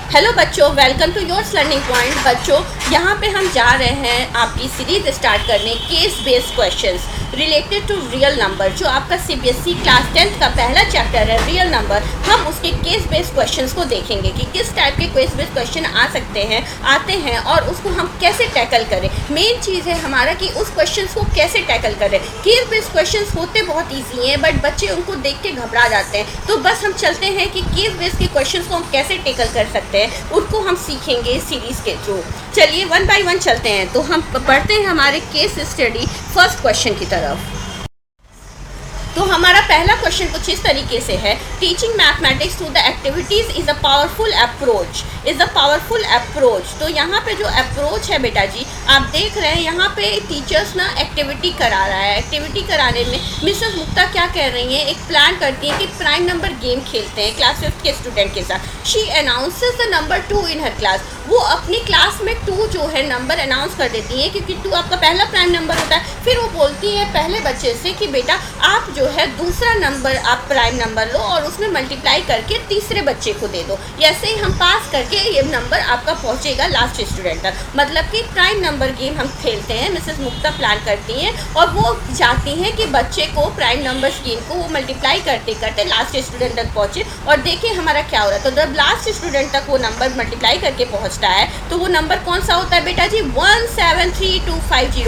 Hello बच्चों, welcome to yours learning point. बच्चों, यहाँ पे हम जा रहे हैं आपकी सीरीज स्टार्ट करने case based questions related to real number. जो आपका सीबीएसई क्लास 10th का पहला चैप्टर है रियल नंबर, हम उसके केस बेस्ड क्वेश्चंस को देखेंगे कि किस टाइप के केस बेस्ड क्वेश्चन आते हैं और उसको हम कैसे टैकल करें। मेन चीज़ है हमारा कि उस क्वेश्चन को कैसे टैकल करें। केस बेस्ड क्वेश्चन होते बहुत ईजी हैं, बट बच्चे उनको देख के घबरा जाते हैं। तो बस हम चलते हैं कि केस बेस्ड के क्वेश्चन को हम कैसे टैकल कर सकते हैं, उनको हम सीखेंगे इस सीरीज़ के थ्रू। चलिए वन बाय वन चलते हैं। तो हम पढ़ते हैं हमारे केस स्टडी फर्स्ट क्वेश्चन की तरफ। तो हमारा पहला क्वेश्चन कुछ इस तरीके से है, teaching mathematics through the activities is a powerful approach. तो यहाँ पे जो अप्रोच है बेटा जी, आप देख रहे हैं यहाँ पे टीचर्स ना एक्टिविटी करा रहा है। एक्टिविटी कराने में मिसेस मुक्ता क्या कह रही हैं, एक प्लान करती हैं कि प्राइम नंबर गेम खेलते हैं क्लास 5th के स्टूडेंट के साथ। She announces the number 2 in her class. वो अपनी क्लास में 2 जो है नंबर अनाउंस कर देती हैं, क्योंकि 2 आपका पहला प्राइम नंबर होता है। फिर वो बोलती है पहले बच्चे से कि बेटा आप जो है दूसरा नंबर आप प्राइम नंबर लो और उसमें मल्टीप्लाई करके तीसरे बच्चे को दे दो। ऐसे ही हम पास करके ये नंबर आपका पहुंचेगा लास्ट स्टूडेंट तक। मतलब कि प्राइम नंबर गेम हम खेलते हैं, मिसेस मुक्ता प्लान करती हैं और वो चाहती हैं कि बच्चे को प्राइम नंबर गेम को वो मल्टीप्लाई करते करते लास्ट स्टूडेंट तक पहुँचे। और देखिए हमारा क्या हो रहा है। तो जब लास्ट स्टूडेंट तक वो नंबर मल्टीप्लाई करके पहुँचता है तो वो नंबर कौन सा होता है बेटा जी, 173250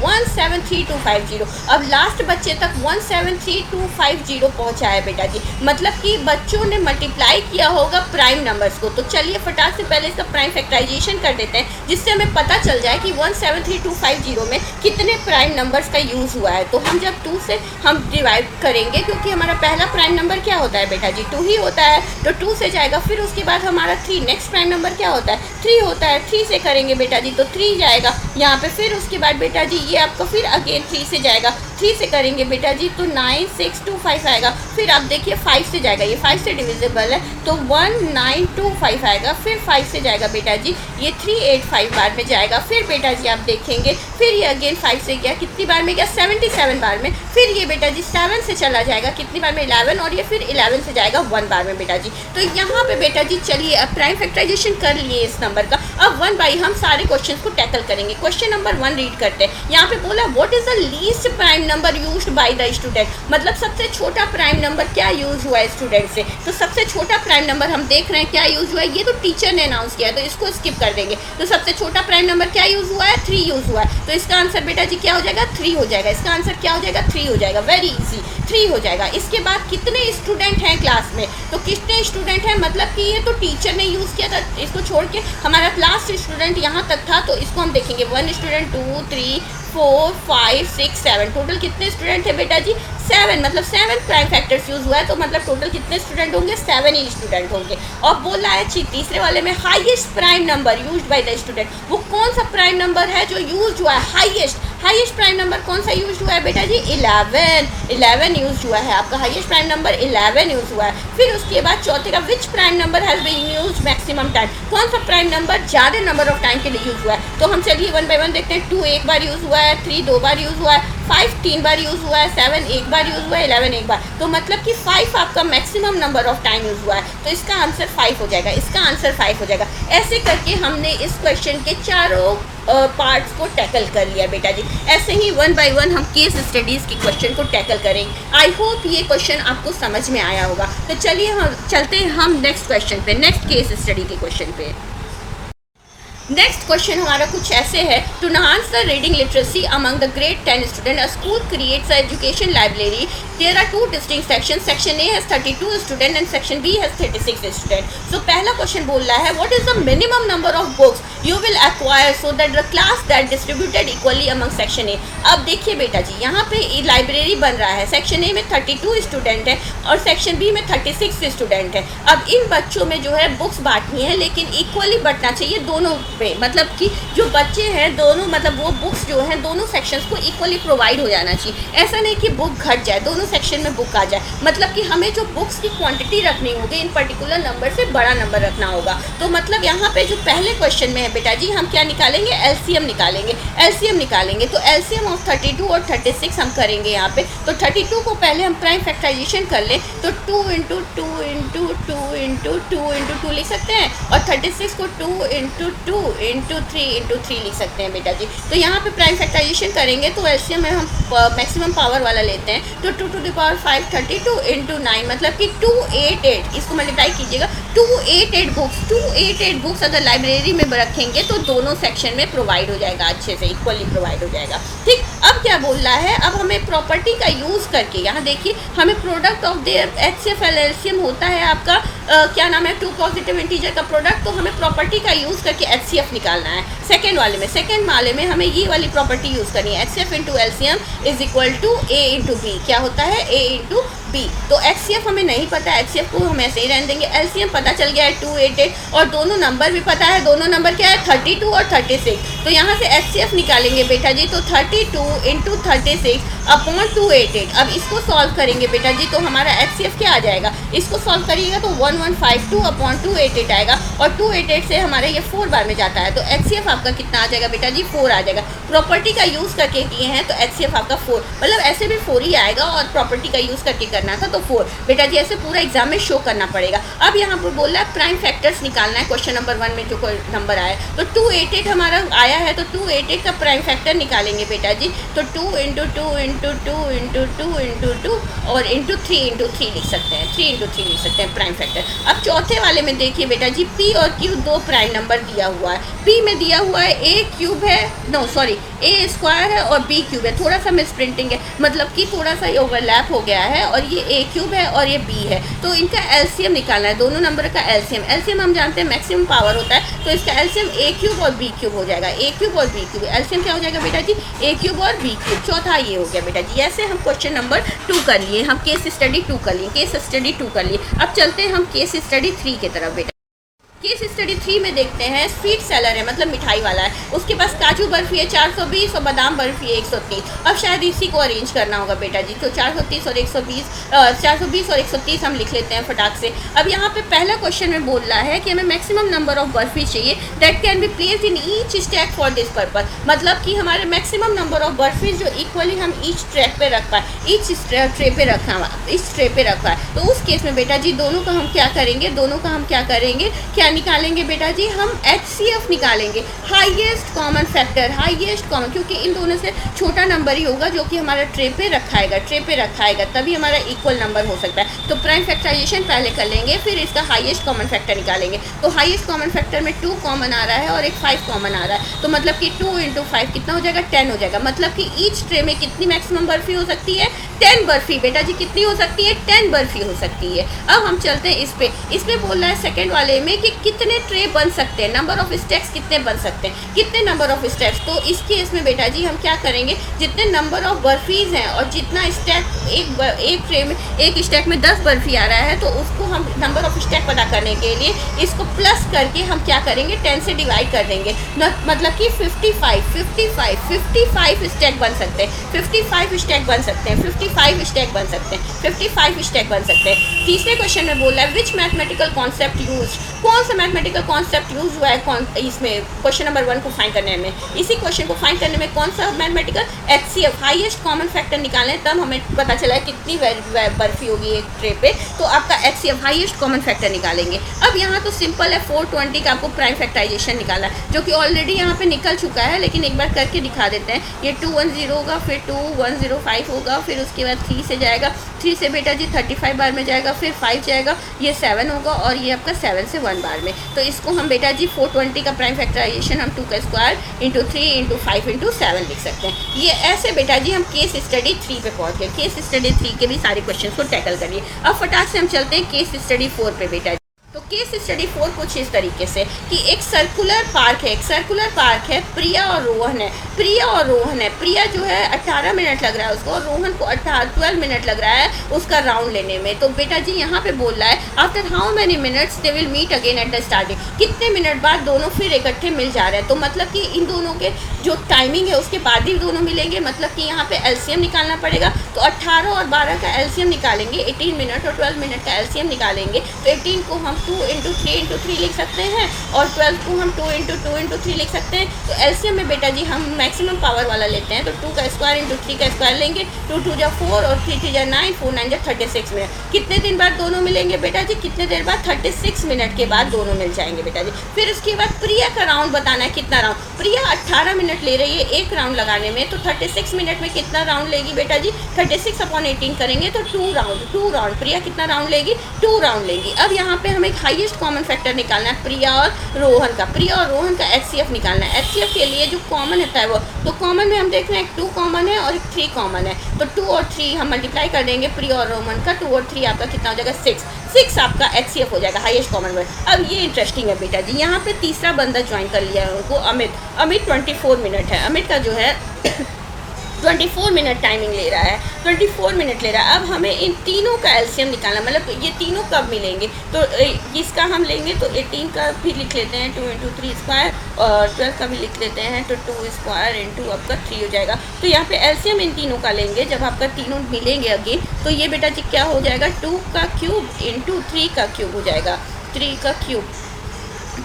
173250। अब लास्ट बच्चे तक 173250 पहुंचा है बेटा जी। मतलब कि बच्चों ने मल्टीप्लाई किया होगा प्राइम नंबर्स को। तो चलिए फटाक से पहले इसका प्राइम फैक्टराइजेशन कर देते हैं, जिससे हमें पता चल जाए कि 173250 में कितने प्राइम नंबर्स का यूज़ हुआ है। तो हम जब 2 से हम डिवाइड करेंगे, क्योंकि हमारा पहला प्राइम नंबर क्या होता है बेटा जी, 2 ही होता है। तो 2 से जाएगा, फिर उसके बाद हमारा 3, नेक्स्ट प्राइम नंबर क्या होता है, 3 होता है। 3 से करेंगे बेटा जी तो 3 जाएगा यहाँ पे। फिर उसके बाद बेटा जी ये आपका फिर अगेन 3 से जाएगा, 3 से करेंगे बेटा जी तो 9625 आएगा। फिर आप देखिए 5 से जाएगा, ये 5 से डिविजिबल है तो 1925 आएगा। फिर 5 से जाएगा बेटा जी ये 385 बार में जाएगा। फिर बेटा जी आप देखेंगे फिर ये अगेन 5 से गया, कितनी बार में गया, 77 बार में। फिर ये बेटा जी 7 से चला जाएगा, कितनी बार में, 11, और ये फिर 11 से जाएगा 1 बार में बेटा जी। तो यहाँ पे बेटा जी चलिए अब प्राइम फैक्टराइजेशन कर लिए इस नंबर का। अब 1 बाई हम सारे क्वेश्चन को टैकल करेंगे। क्वेश्चन नंबर 1 रीड करते हैं। यहाँ पे बोला what is the least prime number used by the student. मतलब सबसे छोटा प्राइम नंबर क्या यूज हुआ है स्टूडेंट से। तो सबसे छोटा प्राइम नंबर हम देख रहे हैं क्या यूज हुआ है, ये तो टीचर ने अनाउंस किया है तो इसको स्किप कर देंगे। तो सबसे छोटा प्राइम नंबर क्या यूज हुआ है, 3 यूज हुआ है। तो इसका आंसर बेटा जी क्या हो जाएगा, 3 हो जाएगा। इसका आंसर क्या हो जाएगा, 3 हो जाएगा। वेरी इजी, 3 हो जाएगा। इसके बाद कितने स्टूडेंट हैं क्लास में, तो कितने स्टूडेंट हैं, मतलब कि ये तो टीचर ने यूज़ किया था, इसको छोड़ के हमारा लास्ट स्टूडेंट यहाँ तक था। तो इसको हम देखेंगे 1 स्टूडेंट, 2, 3, 4, 5, 6, 7। टोटल कितने स्टूडेंट है बेटा जी, 7। मतलब 7 प्राइम फैक्टर्स यूज़ हुआ है। तो मतलब टोटल कितने स्टूडेंट होंगे, 7 ही स्टूडेंट होंगे। और बोला है तीसरे वाले में highest prime number used by the student. वो कौन सा प्राइम नंबर है जो यूज हुआ है, हाईएस्ट प्राइम नंबर कौन सा यूज हुआ है बेटा जी, 11 यूज हुआ है। आपका हाईएस्ट प्राइम नंबर 11 यूज हुआ है। फिर उसके बाद चौथे का which prime number has been used maximum time. कौन सा प्राइम नंबर ज़्यादा नंबर ऑफ टाइम के लिए यूज हुआ है। तो हम चलिए 1 बाय 1 देखते हैं। 2 एक बार यूज हुआ है, 3 2 बार यूज हुआ है, 5 3 बार यूज हुआ है, 7 एक बार यूज हुआ है, 11 एक बार। तो मतलब कि 5 आपका maximum number of time use हुआ है। तो इसका आंसर 5 हो जाएगा। इसका आंसर 5 हो जाएगा। ऐसे करके हमने इस क्वेश्चन के चारों पार्ट्स को टैकल कर लिया बेटा जी। ऐसे ही 1 बाय 1 हम केस स्टडीज़ की क्वेश्चन को टैकल करेंगे। आई होप ये क्वेश्चन आपको समझ में आया होगा। तो चलिए हम चलते हैं हम नेक्स्ट क्वेश्चन पे, नेक्स्ट केस स्टडी के क्वेश्चन पे। नेक्स्ट क्वेश्चन हमारा कुछ ऐसे है, to enhance the reading literacy among the grade 10 student a school creates a education library. There are 2 distinct section, section A has 32 student and section B has 36 student. So पहला question बोल रहा है what is the minimum number of books you will acquire so that the class that distributed equally among section A. अब देखिए बेटा जी यहाँ पे library बन रहा है। सेक्शन ए में 32 स्टूडेंट है और सेक्शन बी में 36 स्टूडेंट है। अब इन बच्चों में जो है बुक्स बांटनी है, लेकिन इक्वली बंटना चाहिए दोनों पे, मतलब कि जो बच्चे हैं दोनों, मतलब वो बुक्स जो हैं दोनों सेक्शंस को इक्वली प्रोवाइड हो जाना चाहिए। ऐसा नहीं कि बुक घट जाए, दोनों सेक्शन में बुक आ जाए, मतलब कि हमें जो बुक्स की क्वांटिटी रखनी होगी इन पर्टिकुलर नंबर से बड़ा नंबर रखना होगा। तो मतलब यहाँ पे जो पहले क्वेश्चन में है बेटा जी, हम क्या निकालेंगे, एलसीएम निकालेंगे। एलसीएम निकालेंगे तो एलसीएम ऑफ 32 और 36 हम करेंगे यहाँ पे। तो 32 को पहले हम प्राइम फैक्टराइजेशन कर लें तो 2 इंटू 2 इंटू 2 इंटू 2 इंटू 2 लिख सकते हैं, और 36 को 2 इंटू 2 इंटू 3 इंटू 3 लिख सकते हैं बेटा जी। तो यहाँ पे प्राइम फैक्टराइजेशन करेंगे तो एलसीएम में हम मैक्सिमम पावर वाला लेते हैं, तो 2 टू द पावर 5 32 इंटू 9, मतलब कि 288, इसको मल्टीप्लाई कीजिएगा, 288 बुक्स। 288 बुक्स अगर लाइब्रेरी में रखेंगे तो दोनों सेक्शन में प्रोवाइड हो जाएगा, अच्छे से इक्वली प्रोवाइड हो जाएगा। ठीक, अब क्या बोल रहा है, अब हमें प्रॉपर्टी का यूज़ करके, यहाँ देखिए हमें product of their HCF LCM होता है आपका क्या नाम है, 2 पॉजिटिव इंटीजर का प्रोडक्ट, तो हमें प्रॉपर्टी का यूज़ करके HCF निकालना है। सेकेंड वाले में हमें ये वाली प्रॉपर्टी यूज़ करनी है, HCF into LCM is equal to A into B. क्या होता है, A इंटू बी। तो HCF हमें नहीं पता, HCF को हम ऐसे ही रहने देंगे। एलसीएम पता चल गया है 288, और दोनों नंबर भी पता है, दोनों नंबर क्या है, 32 और 36। तो यहाँ से HCF निकालेंगे बेटा जी, तो 32 इंटू 36 अपॉन 288। अब इसको सॉल्व करेंगे बेटा जी, तो हमारा HCF क्या आ जाएगा, इसको सॉल्व करिएगा तो 1152 अपॉन 288 आएगा, और 288 से हमारे ये 4 बार में जाता है, तो HCF आपका कितना आ जाएगा बेटा जी, 4 आ जाएगा। प्रॉपर्टी का यूज़ करके किए हैं तो HCF आपका 4, मतलब ऐसे भी 4 ही आएगा, और प्रॉपर्टी का यूज़ करके करना था तो 4 बेटा जी, ऐसे पूरा एग्जाम में शो करना पड़ेगा। अब यहाँ पर बोल रहा है प्राइम फैक्टर्स निकालना है, क्वेश्चन नंबर 1 में जो कोई नंबर आया है, तो 288 हमारा आया है, तो 288 का प्राइम फैक्टर निकालेंगे बेटा जी, तो 2 इंटू 2 इंटू 2 इंटू 2 इंटू 2 और इंटू 3 इंटू 3 लिख सकते हैं, 3 इंटू 3 लिख सकते हैं प्राइम फैक्टर। अब चौथे वाले में देखिए बेटा जी, P और Q दो प्राइम नंबर दिया हुआ है। P में दिया हुआ है A क्यूब है, नो सॉरी A स्क्वायर है, और B क्यूब है, थोड़ा सा मिस प्रिंटिंग है, मतलब कि थोड़ा सा ये ओवरलैप हो गया है, और ये A क्यूब है और ये B है। तो इनका एलसीएम निकालना है, दोनों नंबर का एलसीएम हम जानते हैं मैक्सिमम पावर होता है, तो इसका एलसीएम A क्यूब और B क्यूब हो जाएगा, A क्यूब और B क्यूब। एलसीएम क्या हो जाएगा बेटा जी, A क्यूब और B क्यूब। चौथा ये हो गया बेटा जी। ऐसे हम क्वेश्चन नंबर 2 कर लिए, हम केस स्टडी 2 कर लिए, केस स्टडी 2 कर लिए। अब चलते हैं हम केस स्टडी 3 की तरफ बेटा। केस स्टडी 3 में देखते हैं, स्वीट सेलर है, मतलब मिठाई वाला है, उसके पास काजू बर्फी है 420 और बादाम बर्फी है 130। अब शायद इसी को अरेंज करना होगा बेटा जी, तो 430 और 120 420 और 130 हम लिख लेते हैं फटाक से। अब यहाँ पे पहला क्वेश्चन में बोल रहा है कि हमें मैक्सिमम नंबर ऑफ बर्फी चाहिए that can be placed in each stack for this purpose, मतलब कि हमारे मैक्सिमम नंबर ऑफ बर्फी जो इक्वली हम ईच ट्रैक पे रख पाए, ईच ट्रे पे रखा है। तो उस केस में बेटा जी दोनों का हम क्या करेंगे, क्या निकालेंगे बेटा जी, हम HCF निकालेंगे, highest common factor, highest common, क्योंकि इन दोनों से छोटा नंबर ही होगा जो कि हमारा ट्रे पे रखाएगा, तभी हमारा इक्वल नंबर हो सकता है। तो प्राइम फैक्टराइजेशन पहले कर लेंगे, फिर इसका हाईएस्ट कॉमन फैक्टर निकालेंगे। तो हाईएस्ट कॉमन फैक्टर में 2 कॉमन आ रहा है और एक 5 कॉमन आ रहा है, तो मतलब कि 2 इंटू 5 कितना हो जाएगा, 10 हो जाएगा। मतलब कि ईच ट्रे में कितनी मैक्सिमम बर्फी हो सकती है, 10 बर्फी बेटा जी। कितनी हो सकती है, 10 बर्फी हो सकती है। अब हम चलते हैं इस पे बोल रहा है सेकेंड वाले में कि कितने ट्रे बन सकते हैं, नंबर ऑफ स्टैक्स कितने बन सकते हैं, कितने नंबर ऑफ स्टैक्स। तो इस केस में बेटा जी हम क्या करेंगे, जितने नंबर ऑफ बर्फीज हैं और जितना स्टैक एक ट्रे में, एक स्टैक में 10 बर्फी आ रहा है, तो उसको हम नंबर ऑफ स्टैक पता करने के लिए इसको प्लस करके हम क्या करेंगे, 10 से डिवाइड कर देंगे, मतलब कि 55 स्टैक बन सकते हैं, 55 स्टैक बन सकते हैं, 55 स्टैक बन सकते हैं, 55 स्टैक बन सकते हैं। तीसरे क्वेश्चन में बोल रहा है विच मैथमेटिकल कॉन्सेप्ट यूज, कौन सा मैथमेटिकल कॉन्सेप्ट यूज हुआ है इसमें क्वेश्चन नंबर 1 को फाइंड करने में। इसी क्वेश्चन को फाइंड करने में कौन सा mathematical, HCF highest common factor निकालें, तब हमें पता चला है कितनी बर्फी होगी एक ट्रे पे, तो आपका HCF हाईएस्ट कॉमन फैक्टर निकालेंगे। अब यहाँ तो सिंपल है, 420 का आपको प्राइम फैक्टराइजेशन निकाला है, जो कि ऑलरेडी यहाँ पे निकल चुका है, लेकिन एक बार करके दिखा देते हैं। ये 210 होगा, फिर 2105 होगा, फिर उसके बाद 3 से जाएगा, 3 से बेटा जी 35 बार में जाएगा, फिर 5 जाएगा, ये 7 होगा, और ये आपका 7 से 1 बार में। तो इसको हम बेटा जी 420 का प्राइम फैक्टराइजेशन हम 2 का स्क्वायर इंटू 3 इंटू 5 इंटू 7 लिख सकते हैं। ये ऐसे बेटा जी हम केस स्टडी 3 पे पहुँच गए। केस स्टडी 3 के भी सारे क्वेश्चन को टैकल करिए। अब फटाक से हम चलते हैं केस स्टडी 4 पे बेटा जी। तो केस स्टडी 4 कुछ इस तरीके से कि एक सर्कुलर पार्क है, प्रिया और रोहन है। प्रिया जो है 18 मिनट लग रहा है उसको, और रोहन को 12 मिनट लग रहा है उसका राउंड लेने में। तो बेटा जी यहाँ पे बोल रहा है after how many minutes they will meet again at the starting, कितने मिनट बाद दोनों फिर इकट्ठे मिल जा रहे हैं। तो मतलब कि इन दोनों के जो टाइमिंग है उसके बाद ही दोनों मिलेंगे, मतलब कि यहाँ पे एलसीएम निकालना पड़ेगा। तो 18 और 12 का एलसीएम निकालेंगे, 18 मिनट और 12 मिनट का एलसीएम निकालेंगे। तो 18 को हम 2 × 3 × 3 लिख सकते हैं, और 12 को हम 2 × 2 × 3 लिख सकते हैं। तो एलसीएम में बेटा जी हम मैक्सिमम पावर वाला लेते हैं, तो 2 का स्क्वायर × 3 का स्क्वायर लेंगे। 2 × 2 = 4 और 3 × 3 = 9, 4 × 9 = 36 मिनट। कितने दिन बाद दोनों मिलेंगे बेटा जी? कितने देर बाद? 36 मिनट के बाद दोनों मिल जाएंगे बेटा जी। फिर उसके बाद प्रिया का राउंड बताना है, कितना राउंड। प्रिया 18 मिनट ले रही है एक राउंड लगाने में, तो 36 मिनट में कितना राउंड लेगी बेटा जी? 36/18 करेंगे तो 2 राउंड। प्रिया कितना राउंड लेगी? 2 राउंड लेगी। अब यहाँ पे हमें हाईएस्ट कॉमन फैक्टर निकालना है प्रिया और रोहन का एचसीएफ निकालना है। एचसीएफ के लिए जो कॉमन होता है वो, तो कॉमन में हम देख रहे हैं एक 2 कॉमन है और एक 3 कॉमन है। तो 2 और 3 हम मल्टीप्लाई कर देंगे, प्रिया और रोहन का 2 और 3 आपका कितना हो जाएगा? 6 आपका एचसीएफ हो जाएगा, हाईएस्ट कॉमन वर्ड। अब ये इंटरेस्टिंग है बेटा जी, यहाँ पे तीसरा बंदा ज्वाइन कर लिया है उनको, अमित 24 मिनट है। अमित का जो है 24 मिनट टाइमिंग ले रहा है, 24 मिनट ले रहा है। अब हमें इन तीनों का एलसीएम निकालना, मतलब ये तीनों कब मिलेंगे। तो इसका हम लेंगे तो 18 का भी लिख लेते हैं, 2 × 3 स्क्वायर, और 12 का भी लिख लेते हैं, तो 2 स्क्वायर × आपका 3 हो जाएगा। तो यहाँ पे एलसीएम इन तीनों का लेंगे, जब आपका तीनों मिलेंगे अगेन, तो ये बेटा जी क्या हो जाएगा? 2 का क्यूब × 3 का क्यूब हो जाएगा, 3 का क्यूब,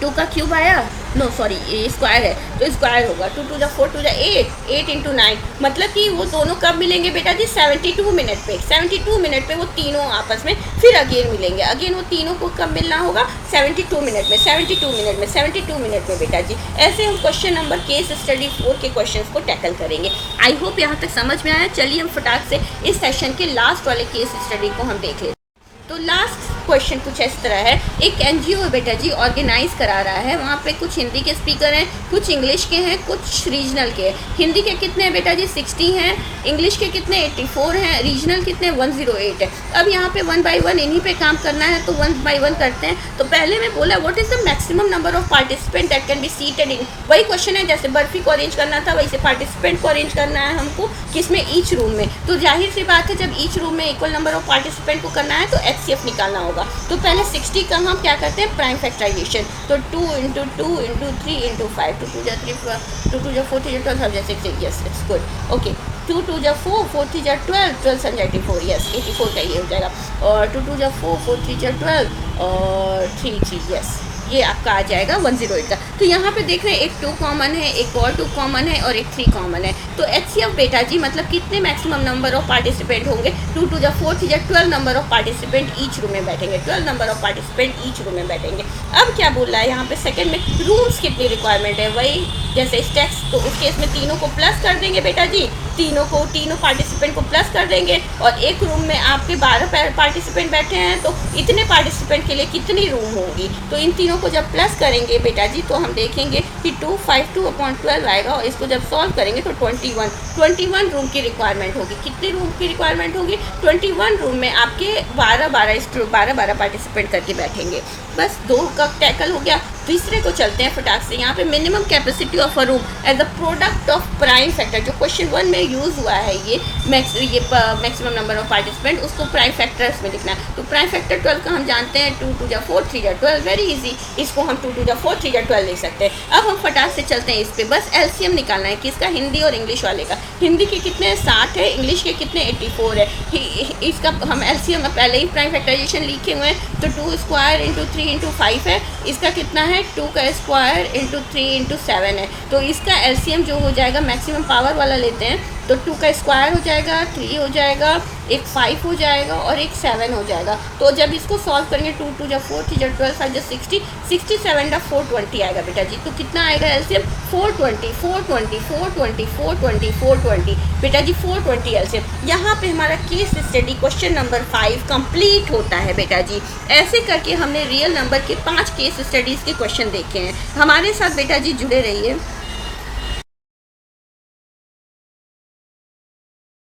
2 का क्यूब आया, नो सॉरी ये स्क्वायर है तो स्क्वायर होगा। 2 × 4 = 8, 8 × 9, मतलब कि वो दोनों कब मिलेंगे बेटा जी? 72 मिनट पे। 72 मिनट पे वो तीनों आपस में फिर अगेन मिलेंगे। अगेन वो तीनों को कब मिलना होगा? 72 मिनट में, 72 मिनट में बेटा जी। ऐसे हम क्वेश्चन नंबर केस स्टडी 4 के क्वेश्चन को टैकल करेंगे। आई होप यहाँ तक समझ में आया। चलिए हम फटाक से इस सेशन के लास्ट वाले केस स्टडी को हम देख लेते हैं। तो लास्ट क्वेश्चन कुछ इस तरह है, एक एनजीओ है बेटा जी, ऑर्गेनाइज करा रहा है, वहाँ पे कुछ हिंदी के स्पीकर हैं, कुछ इंग्लिश के हैं, कुछ रीजनल के हैं। हिंदी के कितने हैं बेटा जी? 60 हैं, इंग्लिश के कितने? 84 हैं, रीजनल कितने? 108 है। अब यहाँ पे 1 by 1 इन्हीं पे काम करना है, तो 1 by 1 करते हैं। तो पहले मैं बोला what is the maximum number of participant that can be seated in, वही क्वेश्चन है जैसे बर्फी को अरेंज करना था, वैसे पार्टिसिपेंट को अरेंज करना है हमको, किसमें? ईच रूम में। तो जाहिर सी बात है जब ईच रूम में इक्वल नंबर ऑफ पार्टिसिपेंट को करना है तो एचसीएफ निकालना होगा। तो पहले 60 का हम क्या करते हैं? Prime factorisation. तो 2 × 2 × 3 × 5, 2 × 2 = 3, 2 × 4 = 12, 6, yes it's good, okay. 2 × 2 = 4, 4 × 3 = 12, 12 × 84, yes 84 का ये हो जाएगा। और 2 × 2 = 4, 4 × 3 = 12 और 3, यस ये आपका आ जाएगा 108 का। तो यहाँ पे देख रहे हैं एक 2 कॉमन है, एक और 2 कॉमन है और एक 3 कॉमन है। तो एचसीएफ बेटा जी मतलब कितने मैक्सिमम नंबर ऑफ पार्टिसिपेंट होंगे? 2 × 2 = 4, 3 = 12 number of participant each room में बैठेंगे, 12 number of participant each room में बैठेंगे। अब क्या बोल रहा है यहाँ पे सेकंड में? रूम्स कितनी रिक्वायरमेंट है, वही जैसे स्टैक्स, तो उस केस में तीनों को प्लस कर देंगे बेटा जी, तीनों पार्टिसिपेंट को प्लस कर देंगे। और एक रूम में आपके 12 पार्टिसिपेंट बैठे हैं, तो इतने पार्टिसिपेंट के लिए कितनी रूम होगी? तो इन तीनों को जब प्लस करेंगे बेटा जी तो हम देखेंगे कि 252/12 आएगा, और इसको जब सॉल्व करेंगे तो 21 रूम की रिक्वायरमेंट होगी। कितनी रूम की रिक्वायरमेंट होगी? 21 रूम में आपके 12 पार्टिसिपेंट करके बैठेंगे। बस 2 का टैकल हो गया। तीसरे को चलते हैं फटाक से। यहाँ पे minimum capacity of a room as a product of prime factor, जो क्वेश्चन 1 में यूज़ हुआ है ये मैक्सिमम नंबर ऑफ पार्टिसिपेंट, उसको प्राइम फैक्टर्स में लिखना है। तो प्राइम फैक्टर 12 का हम जानते हैं, 2 × 2 = 4, 3 × 12, वेरी इजी। इसको हम 2 × 2 = 4, 3 × 12 लिख सकते हैं। अब हम फटाक से चलते हैं इस पर, बस एलसीएम निकालना है किसका? हिंदी और इंग्लिश वाले का। हिंदी के कितने? 60 है, इंग्लिश के कितने? 84 है। इसका हम एलसीएम पहले ही प्राइम फैक्टराइजेशन लिखे हुए हैं, तो 2 स्क्वायर × 3 × 5 है। इसका कितना है? 2 का स्क्वायर × 3 × 7 है। तो इसका एलसीएम जो हो जाएगा, मैक्सिमम पावर वाला लेते हैं, तो 2 का स्क्वायर हो जाएगा, 3 हो जाएगा, एक 5 हो जाएगा और एक 7 हो जाएगा। तो जब इसको सॉल्व करेंगे 2 × 2 = 4, 3 × 12, 5 × 60, 67 × 420 आएगा बेटा जी। तो कितना आएगा एलसीएम? 420 बेटा जी, 420 एलसीएम। यहाँ पे हमारा case study question number 5 complete होता है बेटा जी। ऐसे करके हमने रियल नंबर के 5 केस स्टडीज़ के क्वेश्चन देखे हैं। हमारे साथ बेटा जी जुड़े रहिए।